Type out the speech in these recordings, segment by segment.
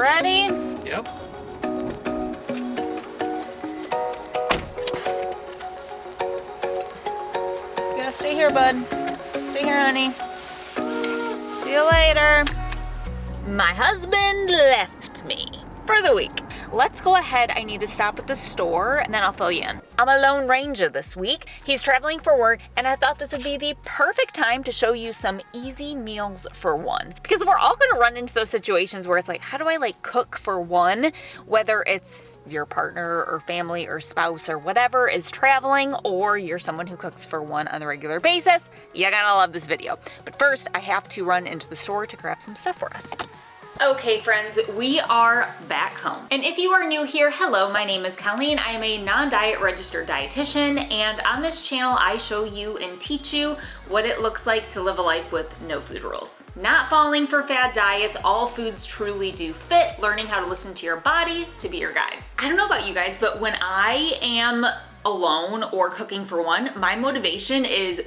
ready? Yep. You gotta stay here, bud. Stay here, honey. See you later. My husband left me for the week. Let's go ahead. I need to stop at the store and then I'll fill you in. I'm a Lone Ranger this week. He's traveling for work and I thought this would be the perfect time to show you some easy meals for one. Because we're all gonna run into those situations where it's like, how do I cook for one? Whether it's your partner or family or spouse or whatever is traveling, or you're someone who cooks for one on a regular basis, you're gonna love this video. But first, I have to run into the store to grab some stuff for us. Okay friends, we are back home. And if you are new here, hello, my name is Colleen. I am a non-diet registered dietitian, and on this channel I show you and teach you what it looks like to live a life with no food rules. Not falling for fad diets, all foods truly do fit, learning how to listen to your body to be your guide. I don't know about you guys, but when I am alone or cooking for one, my motivation is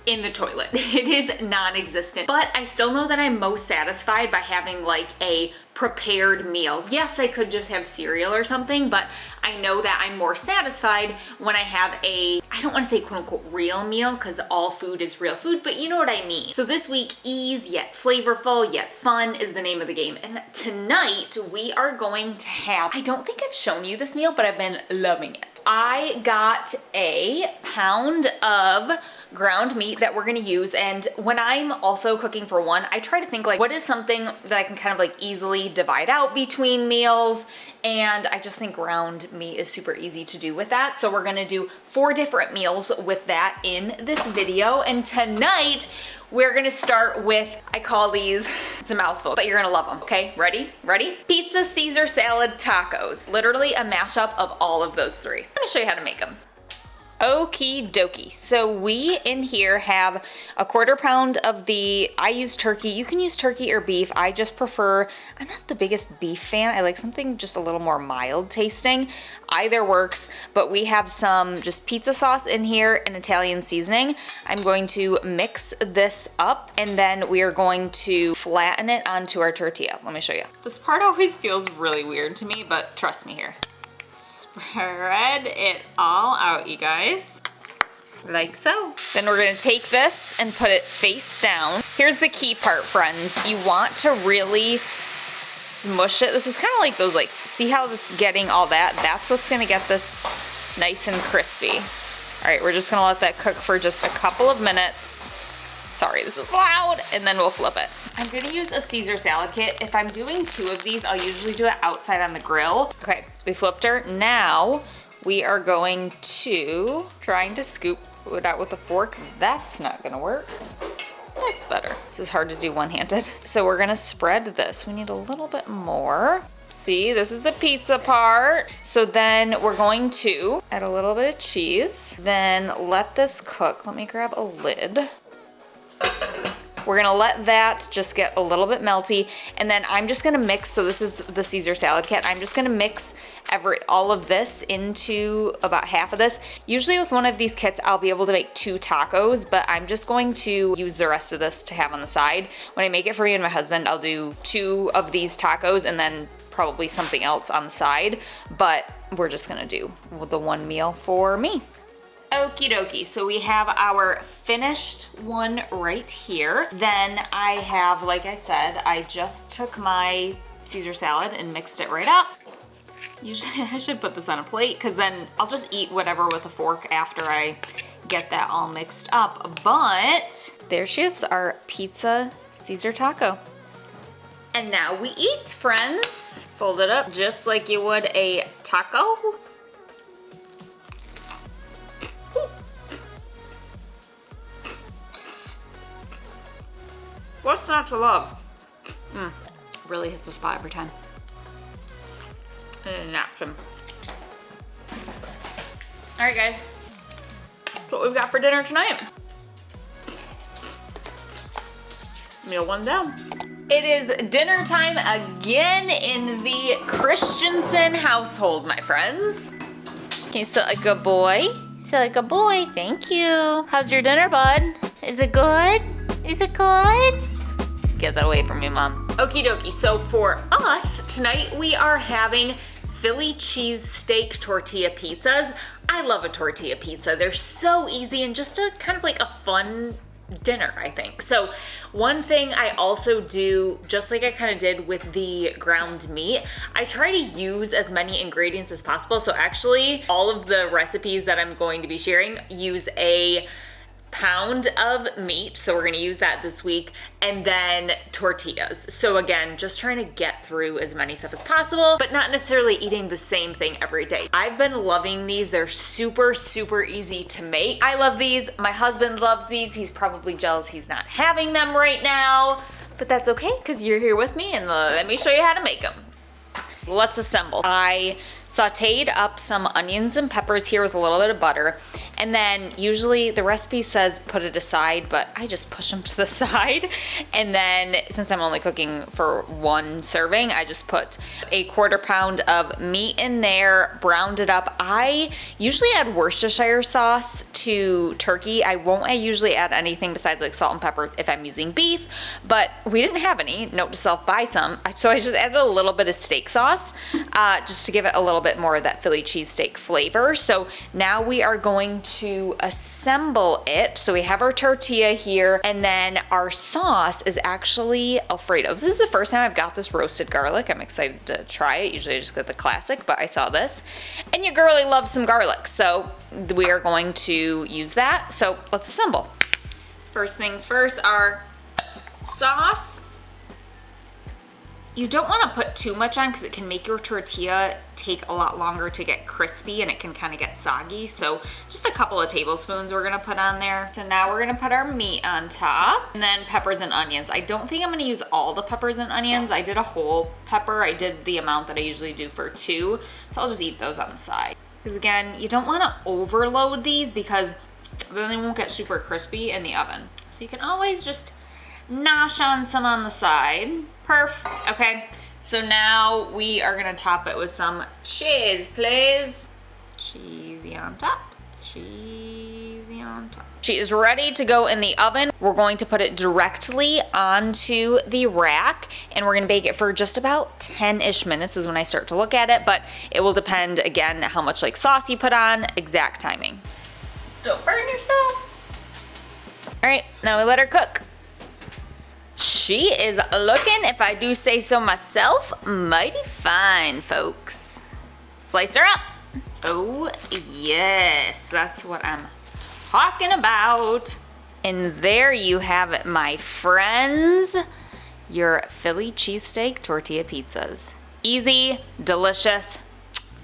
in the toilet. It is non-existent. But I still know that I'm most satisfied by having a prepared meal. Yes, I could just have cereal or something, but I know that I'm more satisfied when I have I don't want to say quote unquote real meal, because all food is real food, but you know what I mean. So this week, ease yet flavorful yet fun is the name of the game. And tonight we are going to have, I don't think I've shown you this meal, but I've been loving it. I got a pound of ground meat that we're gonna use, and when I'm also cooking for one, I try to think what is something that I can kind of easily divide out between meals, and I just think ground meat is super easy to do with that. So we're gonna do 4 different meals with that in this video, and tonight we're gonna start with, I call these, it's a mouthful, but you're gonna love them, okay? Ready? Ready? Pizza, Caesar salad, tacos. Literally a mashup of all of those 3. Let me show you how to make them. Okie dokie. So we in here have a 1/4 pound of I use turkey. You can use turkey or beef. I just prefer, I'm not the biggest beef fan. I like something just a little more mild tasting. Either works, but we have some just pizza sauce in here and Italian seasoning. I'm going to mix this up and then we are going to flatten it onto our tortilla. Let me show you. This part always feels really weird to me, but trust me here. Spread it all out, you guys, like so. Then we're gonna take this and put it face down. Here's the key part, friends. You want to really smush it. This is kind of like those, see how it's getting all that? That's what's gonna get this nice and crispy. All right, we're just gonna let that cook for just a couple of minutes. Sorry, this is loud, and then we'll flip it. I'm gonna use a Caesar salad kit. If I'm doing 2 of these, I'll usually do it outside on the grill. Okay, we flipped her. Now we are going to, trying to scoop it out with a fork. That's not gonna work. That's better. This is hard to do one-handed. So we're gonna spread this. We need a little bit more. See, this is the pizza part. So then we're going to add a little bit of cheese, then let this cook. Let me grab a lid. We're gonna let that just get a little bit melty, and then I'm just gonna mix, so this is the Caesar salad kit, I'm just gonna mix all of this into about half of this. Usually with one of these kits, I'll be able to make 2 tacos, but I'm just going to use the rest of this to have on the side. When I make it for me and my husband, I'll do 2 of these tacos and then probably something else on the side, but we're just gonna do the 1 meal for me. Okie dokie, so we have our finished one right here. Then I have, like I said, I just took my Caesar salad and mixed it right up. Usually I should put this on a plate because then I'll just eat whatever with a fork after I get that all mixed up. But there she is, our pizza Caesar taco. And now we eat, friends. Fold it up just like you would a taco. What's not to love? Really hits the spot every time. And an action. All right, guys. That's what we've got for dinner tonight. Meal 1 down. It is dinner time again in the Christensen household, my friends. Can you sit like a boy? Sit like a boy, thank you. How's your dinner, bud? Is it good? Is it good? Get that away from me, Mom. Okie dokie, so for us, tonight we are having Philly cheesesteak tortilla pizzas. I love a tortilla pizza. They're so easy and just a kind of like a fun dinner, I think. So one thing I also do, just like I kind of did with the ground meat, I try to use as many ingredients as possible. So actually all of the recipes that I'm going to be sharing use a pound of meat, so we're gonna use that this week, and then tortillas. So again, just trying to get through as many stuff as possible, but not necessarily eating the same thing every day. I've been loving these. They're super, super easy to make. I love these. My husband loves these. He's probably jealous he's not having them right now, but that's okay because you're here with me, and let me show you how to make them. Let's assemble. I sauteed up some onions and peppers here with a little bit of butter. And then usually the recipe says put it aside, but I just push them to the side. And then since I'm only cooking for one serving, I just put a 1/4 pound of meat in there, browned it up. I usually add Worcestershire sauce to turkey. I usually add anything besides like salt and pepper if I'm using beef, but we didn't have any. Note to self, buy some. So I just added a little bit of steak sauce just to give it a little bit more of that Philly cheesesteak flavor. So now we are going to assemble it. So we have our tortilla here, and then our sauce is actually Alfredo. This is the first time I've got this roasted garlic. I'm excited to try it. Usually I just get the classic, but I saw this. And your girlie loves some garlic, so we are going to use that. So let's assemble. First things first, our sauce. You don't want to put too much on because it can make your tortilla take a lot longer to get crispy and it can kind of get soggy. So just a couple of tablespoons we're going to put on there. So now we're going to put our meat on top, and then peppers and onions. I don't think I'm going to use all the peppers and onions. I did a whole pepper. I did the amount that I usually do for 2. So I'll just eat those on the side. Because again, you don't want to overload these because then they won't get super crispy in the oven. So you can always just nosh on some on the side. Perf. Okay, so now we are gonna top it with some cheese, please. Cheesy on top. Cheesy on top. She is ready to go in the oven. We're going to put it directly onto the rack, and we're gonna bake it for just about 10-ish minutes is when I start to look at it, but it will depend, again, how much like sauce you put on, exact timing. Don't burn yourself. All right, now we let her cook. She is looking, if I do say so myself, mighty fine, folks. Slice her up. Oh, yes, that's what I'm talking about. And there you have it, my friends. Your Philly cheesesteak tortilla pizzas. Easy, delicious,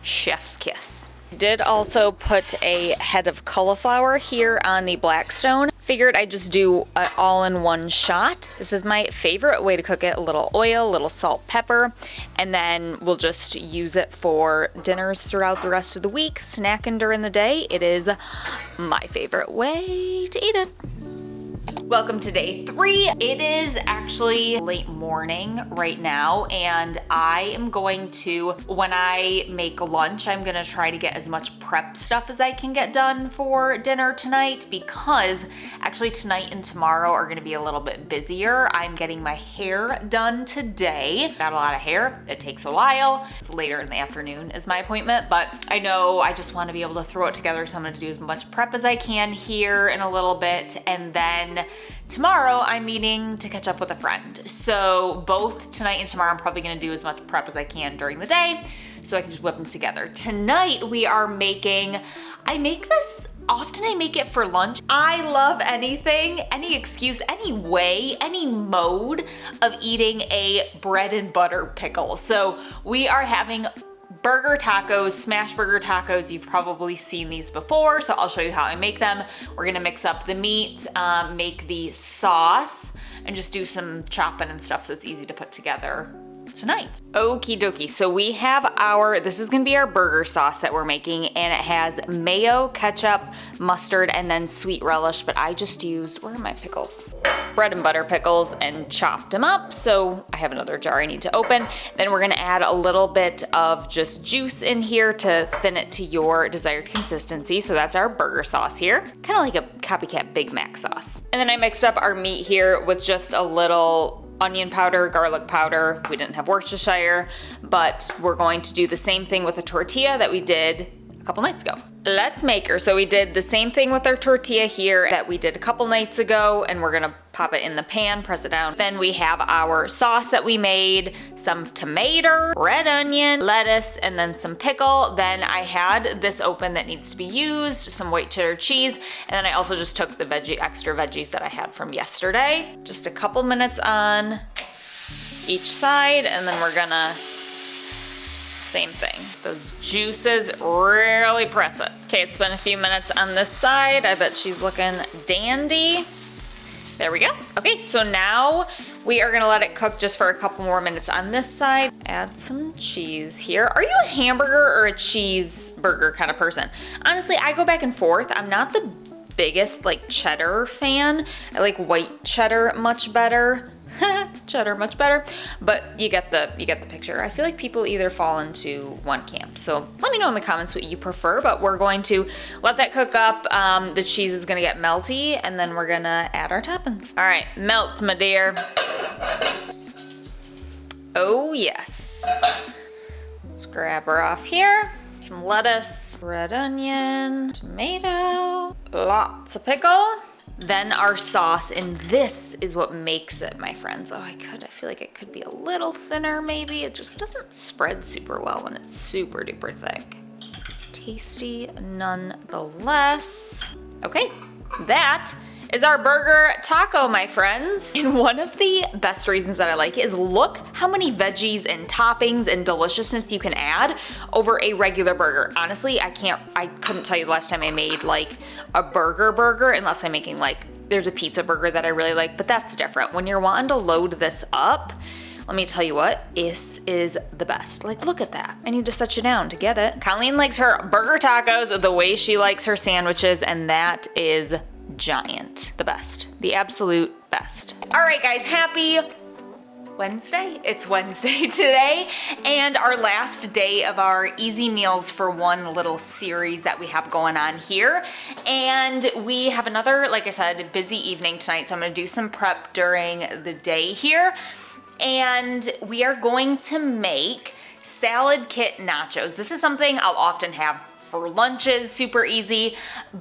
chef's kiss. Did also put a head of cauliflower here on the Blackstone. Figured I'd just do it all in one shot. This is my favorite way to cook it. A little oil, a little salt, pepper, and then we'll just use it for dinners throughout the rest of the week, snacking during the day. It is my favorite way to eat it. Welcome to day 3. It is actually late morning right now, and I am going to, when I make lunch, I'm gonna try to get as much prep stuff as I can get done for dinner tonight, because actually tonight and tomorrow are gonna be a little bit busier. I'm getting my hair done today. Got a lot of hair. It takes a while. It's later in the afternoon is my appointment, but I know I just wanna be able to throw it together, so I'm gonna do as much prep as I can here in a little bit, and then tomorrow I'm meeting to catch up with a friend. So both tonight and tomorrow I'm probably gonna do as much prep as I can during the day so I can just whip them together. Tonight we are making, I make this, often I make it for lunch. I love anything, any excuse, any way, any mode of eating a bread and butter pickle. So we are having burger tacos, smash burger tacos. You've probably seen these before, so I'll show you how I make them. We're gonna mix up the meat, make the sauce, and just do some chopping and stuff so it's easy to put together tonight. Okie dokie, so we have this is gonna be our burger sauce that we're making, and it has mayo, ketchup, mustard, and then sweet relish, but I just used, where are my pickles? Bread and butter pickles, and chopped them up. So I have another jar I need to open. Then we're gonna add a little bit of just juice in here to thin it to your desired consistency. So that's our burger sauce here, kind of like a copycat Big Mac sauce. And then I mixed up our meat here with just a little onion powder, garlic powder. We didn't have Worcestershire, but we're going to do the same thing with a tortilla that we did a couple nights ago. Let's make her. So we did the same thing with our tortilla here that we did a couple nights ago, and we're gonna pop it in the pan, press it down. Then we have our sauce that we made, some tomato, red onion, lettuce, and then some pickle. Then I had this open that needs to be used, some white cheddar cheese, and then I also just took the extra veggies that I had from yesterday. Just a couple minutes on each side, and then we're gonna same thing. Those juices, really press it. Okay, it's been a few minutes on this side. I bet she's looking dandy. There we go. Okay, so now we are gonna let it cook just for a couple more minutes on this side. Add some cheese here. Are you a hamburger or a cheeseburger kind of person? Honestly, I go back and forth. I'm not the biggest like cheddar fan. I like white cheddar much better. Cheddar much better, but you get the picture. I feel like people either fall into one camp. So let me know in the comments what you prefer, but we're going to let that cook up. The cheese is gonna get melty, and then we're gonna add our toppings. All right, melt, my dear. Oh yes. Let's grab her off here. Some lettuce, red onion, tomato, lots of pickle. Then our sauce, and this is what makes it, my friends. Oh, I feel like it could be a little thinner maybe. It just doesn't spread super well when it's super duper thick. Tasty nonetheless. Okay, that is our burger taco, my friends. And one of the best reasons that I like it is look how many veggies and toppings and deliciousness you can add over a regular burger. Honestly, I couldn't tell you the last time I made like a burger unless I'm making like, there's a pizza burger that I really like, but that's different. When you're wanting to load this up, let me tell you what, this is the best. Like, look at that. I need to set you down to get it. Colleen likes her burger tacos the way she likes her sandwiches, and that is giant. The best. The absolute best. All right, guys, happy Wednesday. It's Wednesday today, and our last day of our Easy Meals for One little series that we have going on here. And we have another, like I said, busy evening tonight, so I'm gonna do some prep during the day here. And we are going to make salad kit nachos. This is something I'll often have for lunches, super easy,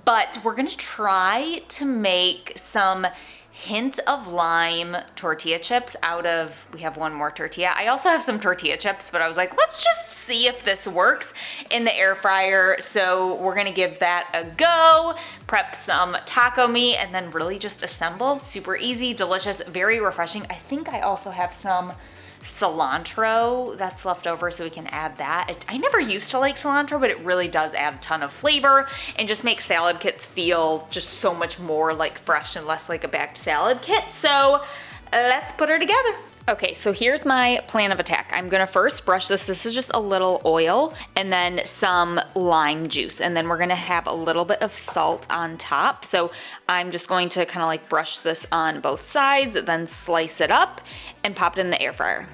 but we're gonna try to make some hint of lime tortilla chips out of, we have one more tortilla. I also have some tortilla chips, but I was like, let's just see if this works in the air fryer. So we're gonna give that a go, prep some taco meat, and then really just assemble. Super easy, delicious, very refreshing. I think I also have some cilantro that's left over, so we can add that. I never used to like cilantro, but it really does add a ton of flavor and just makes salad kits feel just so much more like fresh and less like a bagged salad kit. So let's put her together. Okay, so here's my plan of attack. I'm gonna first brush this. This is just a little oil and then some lime juice. And then we're gonna have a little bit of salt on top. So I'm just going to kind of like brush this on both sides, then slice it up and pop it in the air fryer.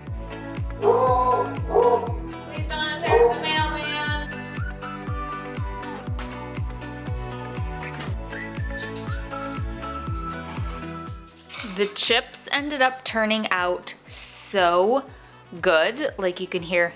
Please don't attack the mailman. The chips ended up turning out so good. Like you can hear,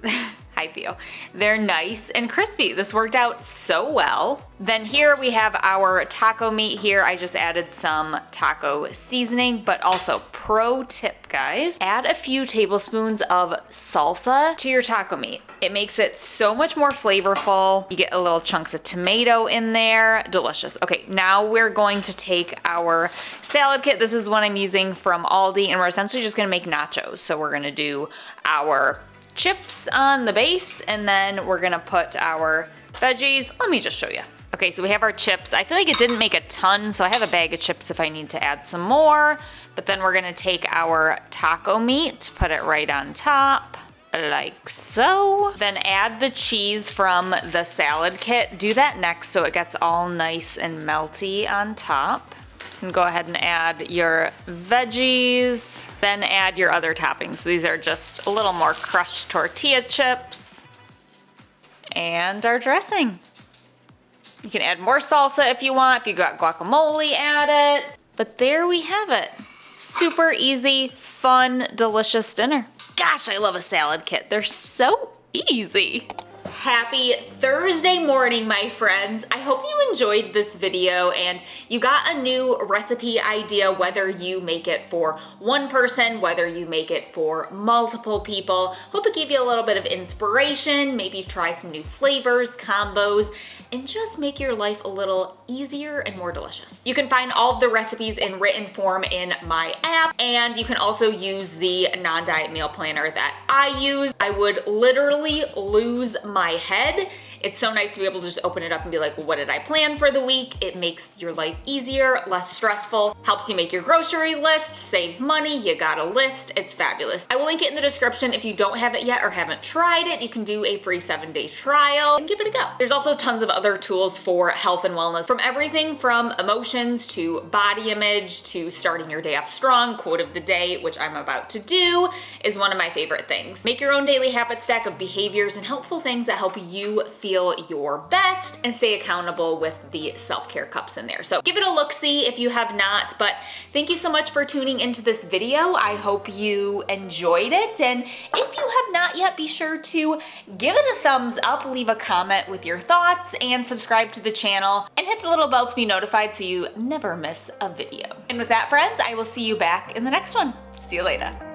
hi Theo. They're nice and crispy. This worked out so well. Then here we have our taco meat here. I just added some taco seasoning, but also pro tip, guys, add a few tablespoons of salsa to your taco meat. It makes it so much more flavorful. You get a little chunks of tomato in there. Delicious. Okay, now we're going to take our salad kit. This is what I'm using from Aldi, and we're essentially just gonna make nachos. So we're gonna do our chips on the base, and then we're gonna put our veggies. Let me just show you. Okay, so we have our chips. I feel like it didn't make a ton, so I have a bag of chips if I need to add some more. But then we're gonna take our taco meat, put it right on top, like so. Then add the cheese from the salad kit. Do that next so it gets all nice and melty on top. And go ahead and add your veggies, then add your other toppings. So these are just a little more crushed tortilla chips and our dressing. You can add more salsa if you want. If you got guacamole, add it. But there we have it. Super easy, fun, delicious dinner. Gosh, I love a salad kit. They're so easy. Happy Thursday morning, my friends. I hope you enjoyed this video and you got a new recipe idea, whether you make it for one person, whether you make it for multiple people. Hope it gave you a little bit of inspiration, maybe try some new flavors, combos, and just make your life a little easier and more delicious. You can find all of the recipes in written form in my app, and you can also use the non-diet meal planner that I use. I would literally lose my head. It's so nice to be able to just open it up and be like, what did I plan for the week? It makes your life easier, less stressful, helps you make your grocery list, save money, you got a list, it's fabulous. I will link it in the description. If you don't have it yet or haven't tried it, you can do a free 7-day trial and give it a go. There's also tons of other tools for health and wellness, from everything from emotions to body image to starting your day off strong. Quote of the day, which I'm about to do, is one of my favorite things. Make your own daily habit stack of behaviors and helpful things that help you feel your best and stay accountable with the self-care cups in there. So give it a look-see if you have not, but thank you so much for tuning into this video. I hope you enjoyed it, and if you have not yet, be sure to give it a thumbs up, leave a comment with your thoughts, and subscribe to the channel, and hit the little bell to be notified so you never miss a video. And with that, friends, I will see you back in the next one. See you later.